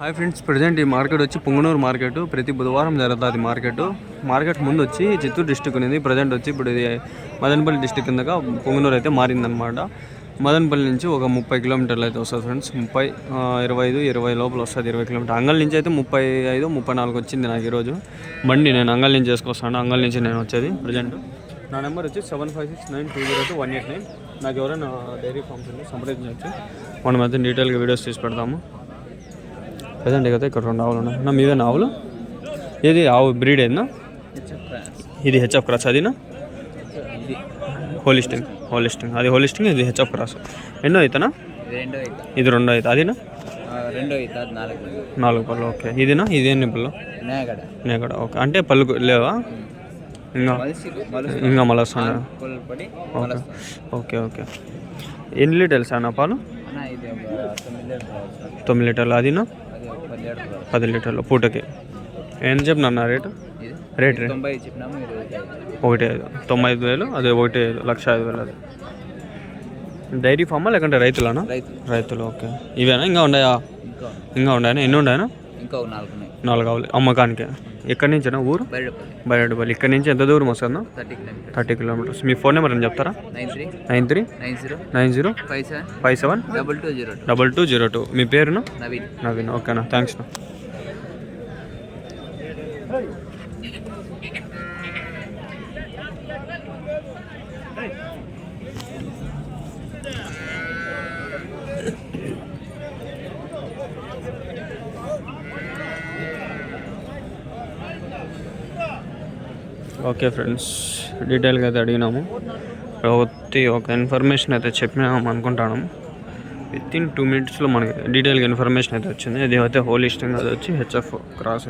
Hi friends, present ఈ market వచ్చి Punganur market. ప్రతి బుధవారం జరుగుతుంది మార్కెట్ ముందు వచ్చి చిత్తూరు డిస్టిక్ ఉంది. ప్రజెంట్ వచ్చి ఇప్పుడు ఇది మదనపల్లి డిస్టిక్ కిందగా పుంగనూరు అయితే మారిందనమాట. మదనపల్లి నుంచి ఒక 30 కిలోమీటర్లు అయితే వస్తుంది ఫ్రెండ్స్. 25 లోపల వస్తుంది, 20 కిలోమీటర్. అంగల్ నుంచి అయితే 35-34 వచ్చింది నాకు ఈరోజు బండి. నేను అంగల్ నుంచి చేసుకొస్తాను. అంగల్ నుంచి నేను వచ్చేది. ప్రజెంట్ నా నెంబర్ వచ్చి 7569202189. నాకు ఎవరైనా డైరీ ఫార్మ్స్ ఉంది సంప్రదించవచ్చు. మనం అయితే డీటెయిల్గా వీడియోస్ తీసి పెడతాము. ప్రజెంట్ కదా ఇక్కడ 2 ఆవులు ఉన్నాయి. మీవే ఆవులు? ఏది ఆవు బ్రీడ్ ఏదన్నా? ఇది హెచ్ఎఫ్ క్రాస్. అదినా హోలిస్టింగ్. అది హోలిస్టింగ్, ఇది హెచ్ఎఫ్ క్రాస్. ఎన్నో అవుతానా? ఇది 2 అవుతా. అదినా 4 పళ్ళు. ఓకే. ఇదినా? ఇది ఎన్ని పళ్ళు? నేగడ. ఓకే. అంటే పళ్ళు లేవా ఇంకా మళ్ళీ వస్తున్నా? ఓకే. ఎన్ని లీటర్లు సార్ నా పాలు? 9 లీటర్లు. అదినా 10 లీటర్లు పూటకి. ఎంత చెప్పినా రేటు? రేట్ 1,95,000. అదే 1,05,000. అది డైరీ ఫార్మా లేకుంటే రైతులనా? రైతులు. ఓకే. ఇవేనా? ఇంకా ఉన్నాయా? ఎన్ని ఉన్నాయా? 4 ఆవులు అమ్మకానికి. ఎక్కడి నుంచేనా ఊరు? బయటపల్లి. ఇక్కడ నుంచి ఎంత దూరం వస్తుందా? 30 కిలోమీటర్స్. మీ ఫోన్ నెంబర్ అని చెప్తారా? 9390572202. మీ పేరును? నవీన్. ఓకేనా, థ్యాంక్స్. ఓకే ఫ్రెండ్స్, డీటెయిల్గా అయితే అడిగినాము. ఒక ఇన్ఫర్మేషన్ అయితే చెప్పినాము అనుకుంటాను. వితిన్ 2 మినిట్స్లో మనకి డీటెయిల్గా ఇన్ఫర్మేషన్ అయితే వచ్చింది. ఇది అయితే హోలిస్టింగ్, అది వచ్చి హెచ్ఎఫ్ క్రాస్.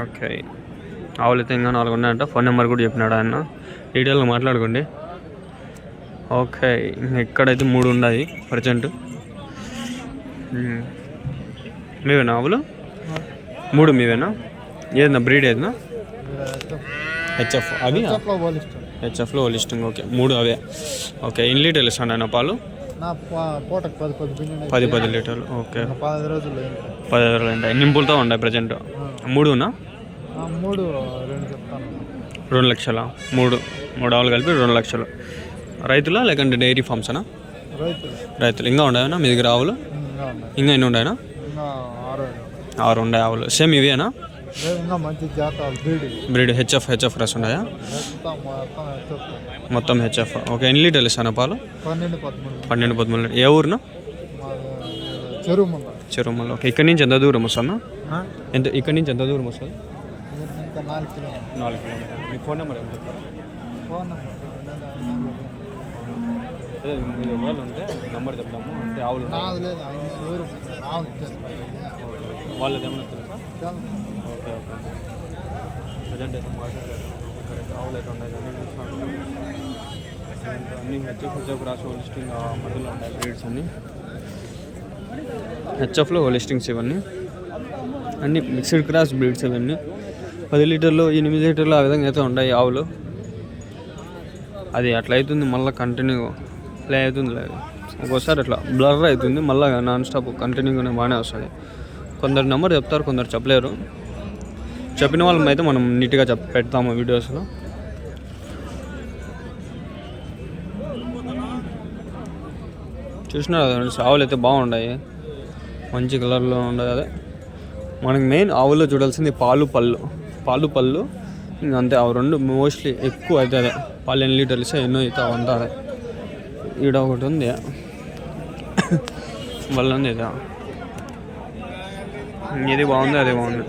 ఓకే. ఆవులు అయితే ఇంకా 4 ఉన్నాయంట. ఫోన్ నెంబర్ కూడా చెప్పినాడు ఆయన. డీటెయిల్గా మాట్లాడుకోండి. ఓకే. ఇక్కడైతే 3 ఉన్నాయి ప్రజెంట్. మీవేనా ఆవులు? 3 మీవేనా? ఏదన్నా బ్రీడ్ ఏదన్నా? హెచ్ఎఫ్. అవి హెచ్ఎఫ్లో హోలిస్టింగ్. ఓకే. 3 అవే. ఓకే. ఎన్ని లీటర్లు ఇస్తాను ఆయన పాలు? 10 లీటర్లు. ఓకే. 10 రోజులు ఉంటాయి. నింపులతో ఉన్నాయి ప్రజెంట్. 3నా? 2 లక్షల. 3 ఆవులు కలిపి 2 లక్షలు. రైతులా లేకంటే డైరీ ఫార్మ్స్నా? రైతులు. ఇంకా ఉన్నాయన్నా మీ దగ్గర ఆవులు? ఇంకా ఎన్ని ఉన్నాయనా? 6 ఉన్నాయి ఆవులు. సేమ్ ఇవేనా? బ్రీడ్ హెచ్ఎఫ్ క్రాస్ ఉన్నాయా? మొత్తం హెచ్ఎఫ్. ఓకే. ఎన్ని లీటర్లు ఇస్తాను పాలు? 12-13. ఏ ఊరునా? చెరుమల. ఓకే. ఇక్కడి నుంచి ఎంత దూరం వస్తుందా? ఇక్కడి నుంచి ఎంత దూరం వస్తుంది? 4 కిలోమీటర్లు. మీ ఫోన్ నెంబర్ ఏం చెప్తారా? వాళ్ళు ఉంటే నెంబర్ చెప్తాము. అంటే ఆవులు వాళ్ళది ఏమన్నా తెలుసా? ఓకే. ప్రజెంట్ అయితే మార్కెట్ ఇక్కడైతే ఆవులు అయితే ఉన్నాయి. అన్నీ హెచ్ఎఫ్ క్రాస్ హోలిస్టింగ్ మధ్యలో ఉన్నాయి బ్రీడ్స్ అన్నీ. హెచ్ఎఫ్లో హోలిస్టింగ్స్ ఇవన్నీ అన్నీ మిక్స్డ్ క్రాస్ బ్రీడ్స్. ఇవన్నీ 10 లీటర్లు 8 లీటర్లు ఆ విధంగా అయితే ఉన్నాయి ఆవులు. అది అట్లా అవుతుంది, మళ్ళీ కంటిన్యూ అవుతుంది. లేదు ఒక్కోసారి అట్లా బ్లర్ అవుతుంది, మళ్ళీ నాన్ స్టాప్ కంటిన్యూగానే బాగానే వస్తుంది. కొందరు నెంబర్ చెప్తారు, కొందరు చెప్పలేరు. చెప్పిన వాళ్ళని అయితే మనం నీట్గా పెడతాము వీడియోస్లో. చూసినా కదా ఆవులు అయితే బాగున్నాయి, మంచి కలర్లో ఉన్నాయి. అదే మనకి మెయిన్ ఆవుల్లో చూడాల్సింది పాలు పళ్ళు. ఇంకా అంతే. అవి 2 మోస్ట్లీ ఎక్కువ అయితే అదే. పాలు ఎన్ని లీటర్లు ఇస్తే ఎన్నో అవుతా అంతా అదే. ఈడ ఒకటి ఉంది వల్ల ఉంది. ఇది బాగుంది, అదే బాగుంది.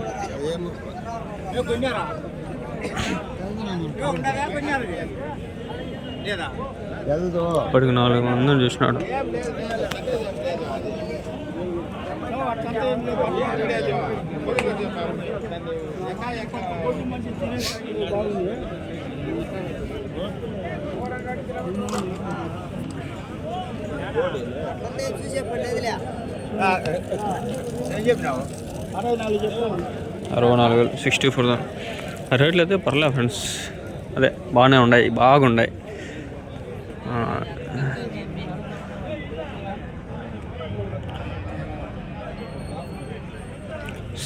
ఇప్పటికి 4 మందిని చూసినాడు. చెప్పినావు 64,000 64 రేట్లు అయితే పర్లేదు ఫ్రెండ్స్. అదే బాగానే ఉన్నాయి, బాగున్నాయి.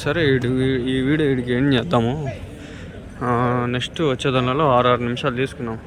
సరే ఈ వీడియో వీడికి ఏం చేద్దాము. నెక్స్ట్ వచ్చే దానిలో 6 నిమిషాలు తీసుకున్నాం.